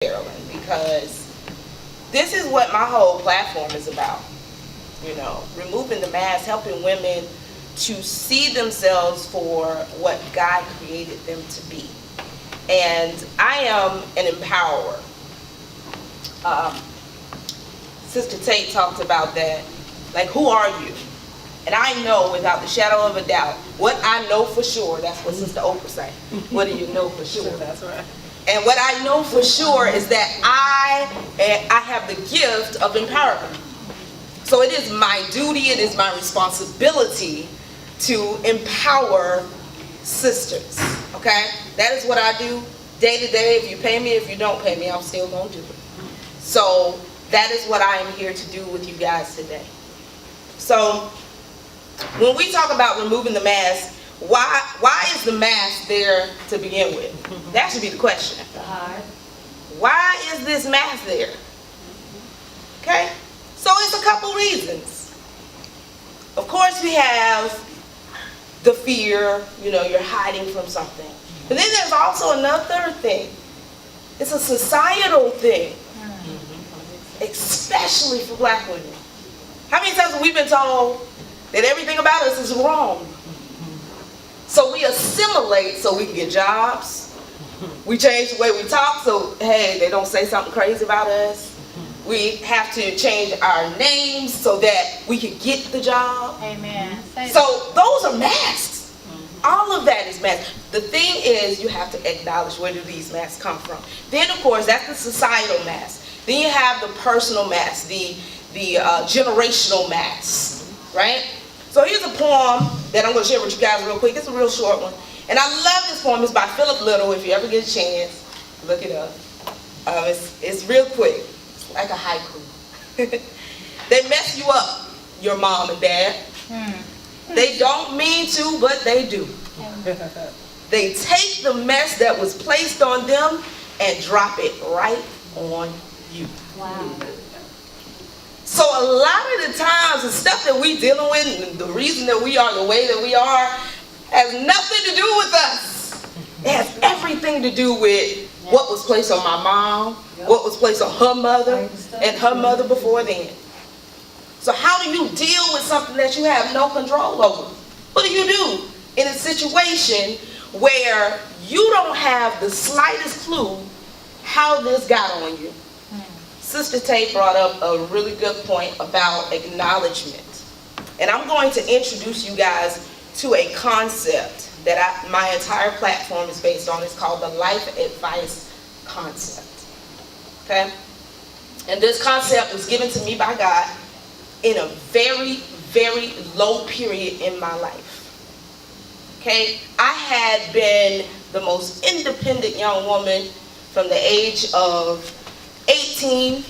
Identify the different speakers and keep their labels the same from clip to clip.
Speaker 1: Carolyn, because this is what my whole platform is about. You know, removing the mask, helping women to see themselves for what God created them to be. And I am an empowerer. Sister Tate talked about that. Like, who are you? And I know without the shadow of a doubt, what I know for sure, that's what Sister Oprah said. What do you know for sure?
Speaker 2: That's right.
Speaker 1: And what I know for sure is that I have the gift of empowerment. So it is my duty, it is my responsibility to empower sisters, okay? That is what I do day to day. If you pay me, if you don't pay me, I'm still gonna do it. So that is what I am here to do with you guys today. So when we talk about removing the mask, why is the mask there to begin with? That should be the question. Why is this mask there? Okay? So it's a couple reasons. Of course we have the fear, you know, you're hiding from something. But then there's also another thing. It's a societal thing. Especially for black women. How many times have we been told that everything about us is wrong? So we assimilate so we can get jobs. We change the way we talk so, hey, they don't say something crazy about us. We have to change our names so that we can get the job.
Speaker 2: Amen.
Speaker 1: So those are masks. All of that is masks. The thing is, you have to acknowledge where do these masks come from. Then, of course, that's the societal mask. Then you have the personal mask, the generational mask, right? So here's a poem that I'm going to share with you guys real quick. It's a real short one. And I love this poem. It's by Philip Little. If you ever get a chance, look it up. It's real quick. It's like a haiku. They mess you up, your mom and dad. They don't mean to, but they do. They take the mess that was placed on them and drop it right on you.
Speaker 2: Wow.
Speaker 1: So a lot of the times, the stuff that we're dealing with, and the reason that we are the way that we are, has nothing to do with us. It has everything to do with what was placed on my mom, what was placed on her mother, and her mother before then. So how do you deal with something that you have no control over? What do you do in a situation where you don't have the slightest clue how this got on you? Sister Tate brought up a really good point about acknowledgement. And I'm going to introduce you guys to a concept that my entire platform is based on. It's called the life advice concept. Okay? And this concept was given to me by God in a very, very low period in my life. Okay? I had been the most independent young woman from the age of 18.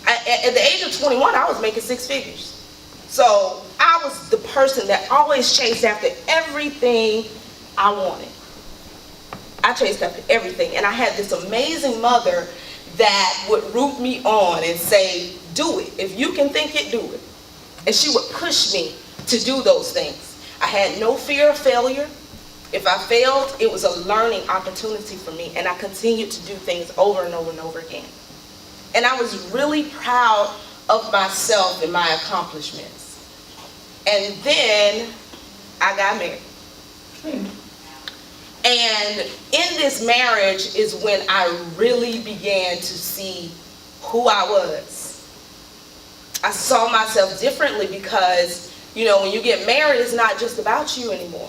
Speaker 1: At the age of 21, I was making six figures. So I was the person that always chased after everything I wanted. I chased after everything. And I had this amazing mother that would root me on and say, do it. If you can think it, do it. And she would push me to do those things. I had no fear of failure. If I failed, it was a learning opportunity for me, and I continued to do things over and over and over again. And I was really proud of myself and my accomplishments. And then I got married. And in this marriage is when I really began to see who I was. I saw myself differently because, you know, when you get married, it's not just about you anymore.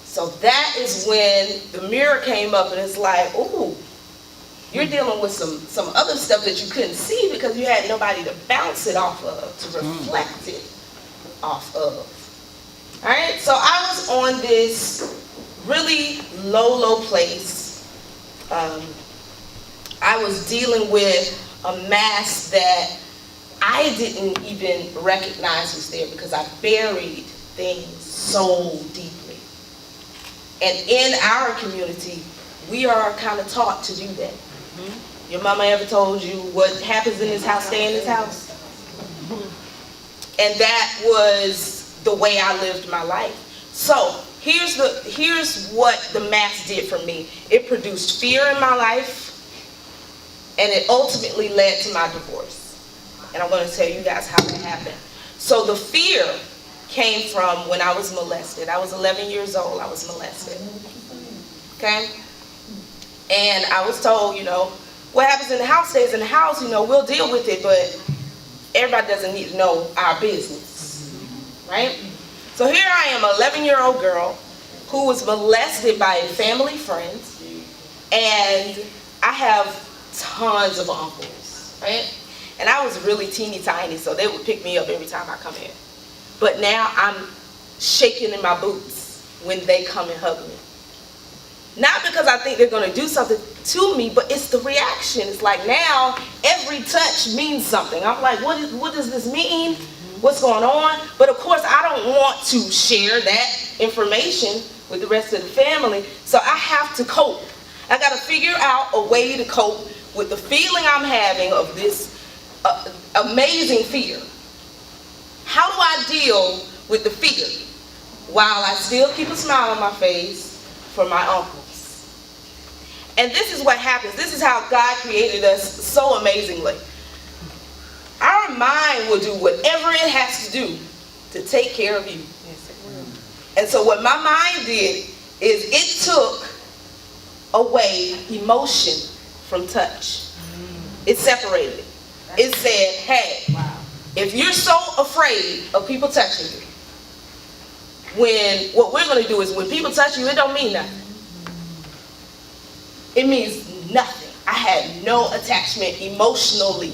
Speaker 1: So that is when the mirror came up and it's like, ooh, you're dealing with some other stuff that you couldn't see because you had nobody to bounce it off of, to reflect it off of. All right, so I was on this really low place. I was dealing with a mask that I didn't even recognize was there because I buried things so deeply. And in our community, we are kind of taught to do that. Your mama ever told you what happens in this house, stay in this house? And that was the way I lived my life. So here's what the mask did for me. It produced fear in my life, and it ultimately led to my divorce. And I'm going to tell you guys how that happened. So the fear came from when I was molested. I was 11 years old. I was molested. Okay? And I was told, what happens in the house stays in the house. We'll deal with it, but everybody doesn't need to know our business. Right? So here I am, an 11-year-old girl who was molested by a family friend, and I have tons of uncles, right? And I was really teeny tiny, so they would pick me up every time I come in. But now I'm shaking in my boots when they come and hug me. Not because I think they're going to do something to me, but it's the reaction. It's like now every touch means something. I'm like, what does this mean? What's going on? But of course, I don't want to share that information with the rest of the family, so I have to cope. I got to figure out a way to cope with the feeling I'm having of this amazing fear. How do I deal with the fear while I still keep a smile on my face for my uncles? And this is what happens. This is how God created us so amazingly. Our mind will do whatever it has to do to take care of you. Yes, it will. And so what my mind did is it took away emotion from touch. It separated it. It said, hey, if you're so afraid of people touching you, what we're going to do is when people touch you, it don't mean nothing. It means nothing. I had no attachment emotionally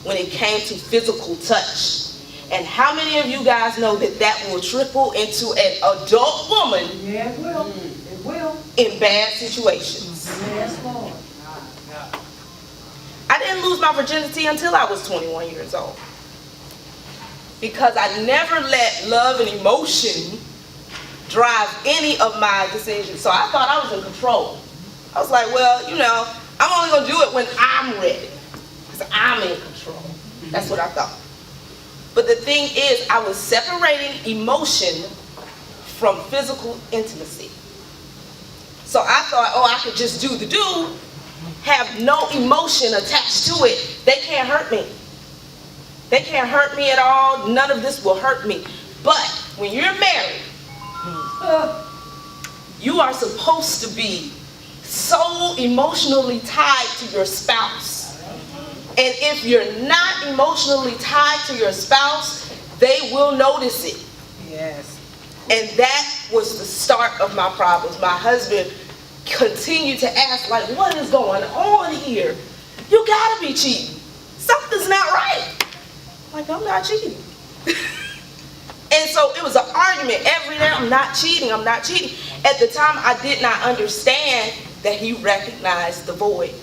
Speaker 1: when it came to physical touch. And how many of you guys know that will trickle into an adult woman?
Speaker 2: Yeah, it will. It will.
Speaker 1: In bad situations.
Speaker 2: Yes, Lord.
Speaker 1: I didn't lose my virginity until I was 21 years old. Because I never let love and emotion drive any of my decisions. So I thought I was in control. I was like, well, I'm only going to do it when I'm ready. Because I'm in control. That's what I thought. But the thing is, I was separating emotion from physical intimacy. So I thought, I could just do the do, have no emotion attached to it. They can't hurt me. They can't hurt me at all. None of this will hurt me. But when you're married, you are supposed to be so emotionally tied to your spouse. And if you're not emotionally tied to your spouse, they will notice it.
Speaker 2: Yes.
Speaker 1: And that was the start of my problems. My husband continued to ask, what is going on here? You gotta be cheating. Something's not right. I'm not cheating. And so it was an argument every day. I'm not cheating. I'm not cheating. At the time, I did not understand that he recognized the void.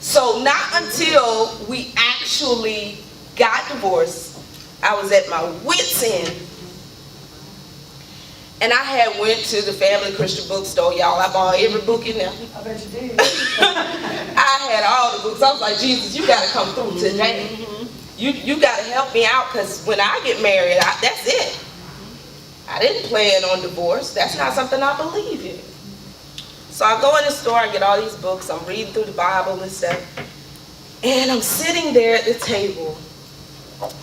Speaker 1: So not until we actually got divorced, I was at my wit's end. And I had went to the family Christian bookstore, y'all. I bought every book in there.
Speaker 2: I bet you did.
Speaker 1: I had all the books. I was like, Jesus, you got to come through today. You got to help me out, because when I get married, that's it. I didn't plan on divorce. That's not something I believe in. So I go in the store, I get all these books. I'm reading through the Bible and stuff. And I'm sitting there at the table,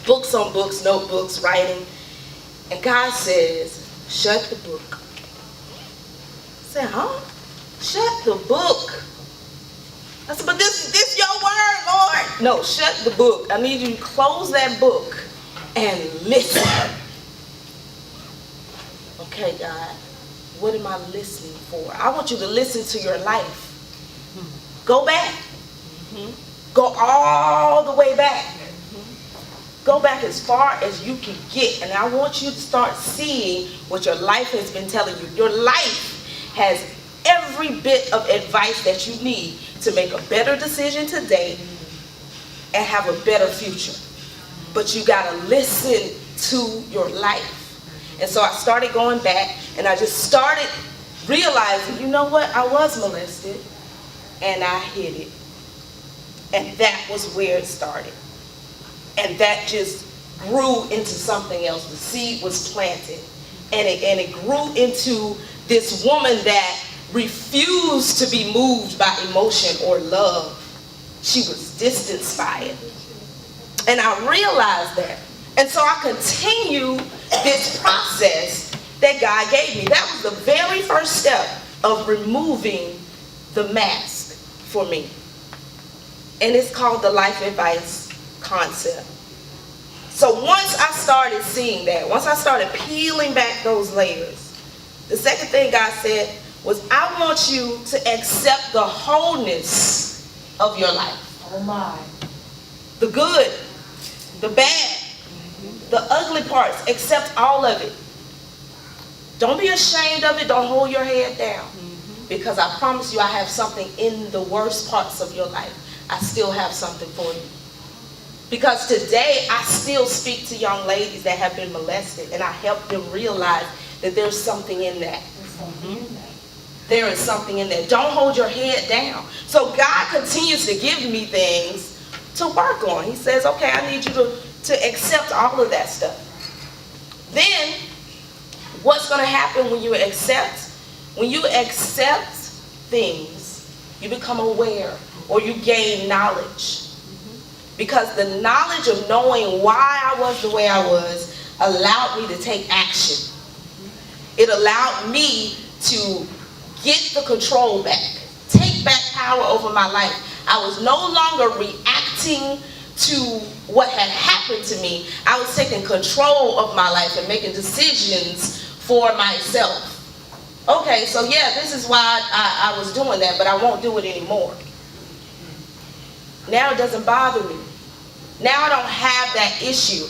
Speaker 1: books on books, notebooks, writing. And God says, shut the book. I said, huh? Shut the book. I said, but this your word, Lord. No, shut the book. I need you to close that book and listen. Okay, God, what am I listening for? I want you to listen to your life. Go back. Go all the way back. Go back as far as you can get. And I want you to start seeing what your life has been telling you. Your life has every bit of advice that you need to make a better decision today and have a better future. But you got to listen to your life. And so I started going back, and I just started realizing, you know what? I was molested, and I hid it. And that was where it started. And that just grew into something else. The seed was planted. and it grew into this woman that refused to be moved by emotion or love. She was distanced by it. And I realized that. And so I continue this process that God gave me. That was the very first step of removing the mask for me. And it's called the life advice concept. So once I started seeing that, once I started peeling back those layers, the second thing God said was, I want you to accept the wholeness of your life.
Speaker 2: Oh my.
Speaker 1: The good, the bad, the ugly parts, accept all of it. Don't be ashamed of it. Don't hold your head down. Because I promise you, I have something in the worst parts of your life. I still have something for you. Because today, I still speak to young ladies that have been molested, and I help them realize that there's something in that. There is something in there. Don't hold your head down. So God continues to give me things to work on. He says, okay, I need you to accept all of that stuff. Then, what's going to happen when you accept? When you accept things, you become aware, or you gain knowledge. Because the knowledge of knowing why I was the way I was allowed me to take action. It allowed me to get the control back, take back power over my life. I was no longer reacting to what had happened to me. I was taking control of my life and making decisions for myself. Okay, so yeah, this is why I was doing that, but I won't do it anymore. Now it doesn't bother me. Now I don't have that issue.